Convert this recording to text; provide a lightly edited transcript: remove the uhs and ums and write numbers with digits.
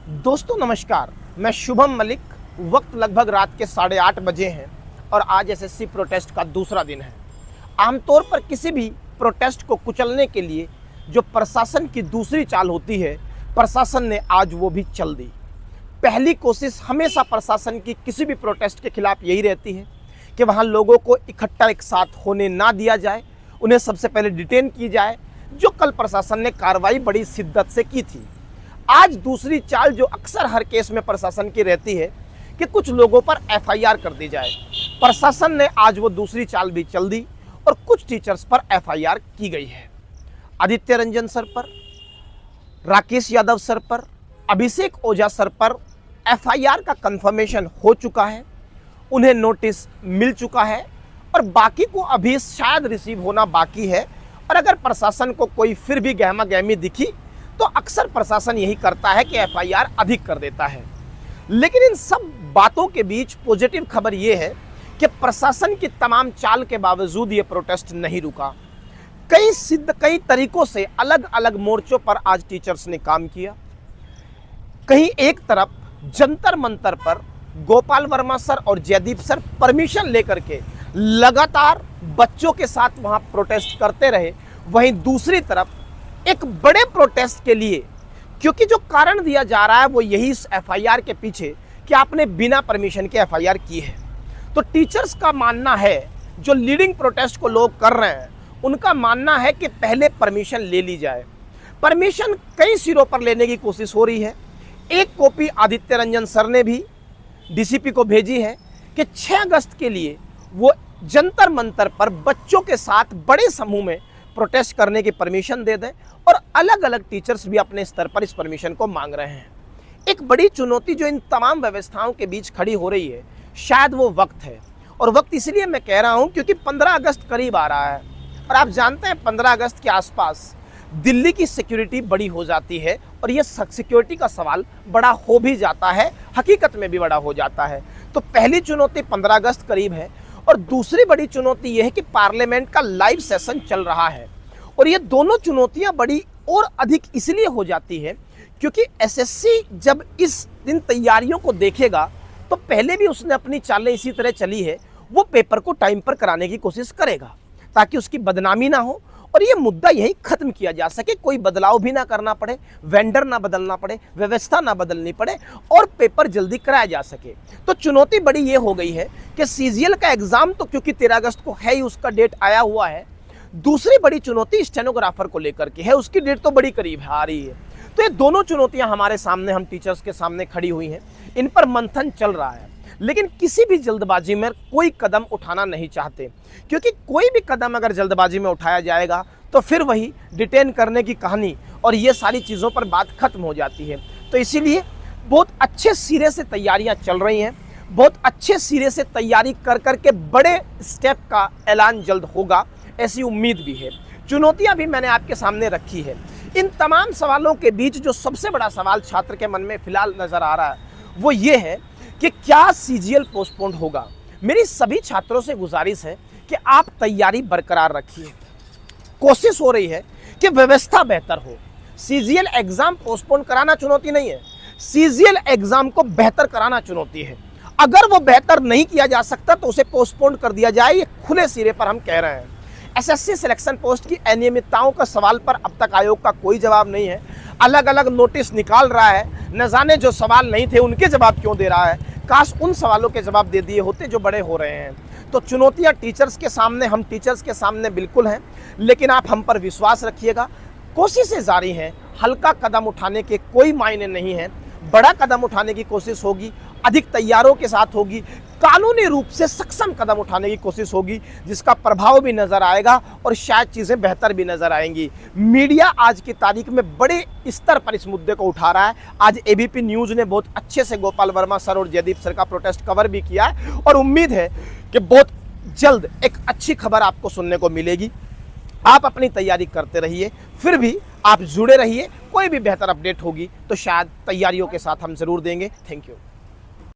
दोस्तों नमस्कार, मैं शुभम मलिक। वक्त लगभग रात के 8:30 बजे हैं और आज एसएससी प्रोटेस्ट का दूसरा दिन है। आमतौर पर किसी भी प्रोटेस्ट को कुचलने के लिए जो प्रशासन की दूसरी चाल होती है, प्रशासन ने आज वो भी चल दी। पहली कोशिश हमेशा प्रशासन की किसी भी प्रोटेस्ट के खिलाफ यही रहती है कि वहाँ लोगों को इकट्ठा एक साथ होने ना दिया जाए, उन्हें सबसे पहले डिटेन की जाए, जो कल प्रशासन ने कार्रवाई बड़ी शिद्दत से की थी। आज दूसरी चाल जो अक्सर हर केस में प्रशासन की रहती है कि कुछ लोगों पर एफआईआर कर दी जाए। प्रशासन ने आज वो दूसरी चाल भी चल दी और कुछ टीचर्स पर एफआईआर की गई है। आदित्य रंजन सर पर, राकेश यादव सर पर, अभिषेक ओझा सर पर एफआईआर का कंफर्मेशन हो चुका है, उन्हें नोटिस मिल चुका है और बाकी को अभी शायद रिसीव होना बाकी है। और अगर प्रशासन को कोई फिर भी गहमा गहमी दिखी तो अक्सर प्रशासन यही करता है कि एफआईआर अधिक कर देता है। लेकिन इन सब बातों के बीच पॉजिटिव खबर ये है कि प्रशासन की तमाम चाल के बावजूद ये प्रोटेस्ट नहीं रुका। कई तरीकों से अलग अलग मोर्चों पर आज टीचर्स ने काम किया। कहीं एक तरफ जंतर मंतर पर गोपाल वर्मा सर और जयदीप सर परमिशन लेकर के लगातार बच्चों के साथ वहां प्रोटेस्ट करते रहे, वहीं दूसरी तरफ एक बड़े प्रोटेस्ट के लिए, क्योंकि जो कारण दिया जा रहा है वो यही इस एफआईआर के पीछे कि आपने बिना परमिशन के एफआईआर की है। तो टीचर्स का मानना है, जो लीडिंग प्रोटेस्ट को लोग कर रहे हैं उनका मानना है कि पहले परमिशन ले ली जाए। परमिशन कई सिरों पर लेने की कोशिश हो रही है। एक कॉपी आदित्य रंजन सर ने भी डीसीपी को भेजी है कि 6 अगस्त के लिए वो जंतर मंतर पर बच्चों के साथ बड़े समूह में प्रोटेस्ट करने की परमिशन दे दें, और अलग अलग टीचर्स भी अपने स्तर पर इस परमिशन को मांग रहे हैं। एक बड़ी चुनौती जो इन तमाम व्यवस्थाओं के बीच खड़ी हो रही है, शायद वो वक्त है। और वक्त इसलिए मैं कह रहा हूं क्योंकि 15 अगस्त करीब आ रहा है और आप जानते हैं 15 अगस्त के आसपास दिल्ली की सिक्योरिटी बड़ी हो जाती है और ये सिक्योरिटी का सवाल बड़ा हो भी जाता है, हकीकत में भी बड़ा हो जाता है। तो पहली चुनौती 15 अगस्त करीब है और दूसरी बड़ी चुनौती यह है कि पार्लियामेंट का लाइव सेशन चल रहा है। और ये दोनों चुनौतियां बड़ी और अधिक इसलिए हो जाती है क्योंकि एसएससी जब इस दिन तैयारियों को देखेगा तो पहले भी उसने अपनी चालें इसी तरह चली है, वो पेपर को टाइम पर कराने की कोशिश करेगा ताकि उसकी बदनामी ना हो और ये मुद्दा यही खत्म किया जा सके, कोई बदलाव भी ना करना पड़े, वेंडर ना बदलना पड़े, व्यवस्था ना बदलनी पड़े और पेपर जल्दी कराया जा सके। तो चुनौती बड़ी ये हो गई है कि सीजीएल का एग्जाम तो क्योंकि 13 अगस्त को है ही, उसका डेट आया हुआ है। दूसरी बड़ी चुनौती स्टेनोग्राफर को लेकर के है, उसकी डेट तो बड़ी करीब आ रही है। तो ये दोनों चुनौतियां हमारे सामने, हम टीचर्स के सामने खड़ी हुई हैं, इन पर मंथन चल रहा है। लेकिन किसी भी जल्दबाजी में कोई कदम उठाना नहीं चाहते, क्योंकि कोई भी कदम अगर जल्दबाजी में उठाया जाएगा तो फिर वही डिटेन करने की कहानी और ये सारी चीज़ों पर बात खत्म हो जाती है। तो इसीलिए बहुत अच्छे सिरे से तैयारियां चल रही हैं, बहुत अच्छे सिरे से तैयारी कर करके बड़े स्टेप का ऐलान जल्द होगा, ऐसी उम्मीद भी है। चुनौतियां भी मैंने आपके सामने रखी है। इन तमाम सवालों के बीच जो सबसे बड़ा सवाल छात्र के मन में फिलहाल नजर आ रहा है वो ये है कि क्या सीजीएल पोस्टपोन्ड होगा। मेरी सभी छात्रों से गुजारिश है कि आप तैयारी बरकरार रखिए। कोशिश हो रही है कि व्यवस्था बेहतर हो। सीजीएल एग्जाम पोस्टपोन कराना चुनौती नहीं है, सीजीएल एग्जाम को बेहतर कराना चुनौती है। अगर वो बेहतर नहीं किया जा सकता तो उसे पोस्टपोन कर दिया जाए, ये खुले सिरे पर हम कह रहे हैं। एसएससी सिलेक्शन पोस्ट की अनियमितताओं का सवाल पर अब तक आयोग का कोई जवाब नहीं है। अलग अलग नोटिस निकाल रहा है, न जाने जो सवाल नहीं थे उनके जवाब क्यों दे रहा है। काश उन सवालों के जवाब दे दिए होते जो बड़े हो रहे हैं। तो चुनौतियां टीचर्स के सामने, हम टीचर्स के सामने बिल्कुल हैं, लेकिन आप हम पर विश्वास रखिएगा। कोशिशें जारी हैं, हल्का कदम उठाने के कोई मायने नहीं है, बड़ा कदम उठाने की कोशिश होगी, अधिक तैयारों के साथ होगी, कानूनी रूप से सक्षम कदम उठाने की कोशिश होगी, जिसका प्रभाव भी नजर आएगा और शायद चीजें बेहतर भी नजर आएंगी। मीडिया आज की तारीख में बड़े स्तर पर इस मुद्दे को उठा रहा है। आज एबीपी न्यूज ने बहुत अच्छे से गोपाल वर्मा सर और जयदीप सर का प्रोटेस्ट कवर भी किया है और उम्मीद है कि बहुत जल्द एक अच्छी खबर आपको सुनने को मिलेगी। आप अपनी तैयारी करते रहिए, फिर भी आप जुड़े रहिए। कोई भी बेहतर अपडेट होगी तो शायद तैयारियों के साथ हम जरूर देंगे। Thank you.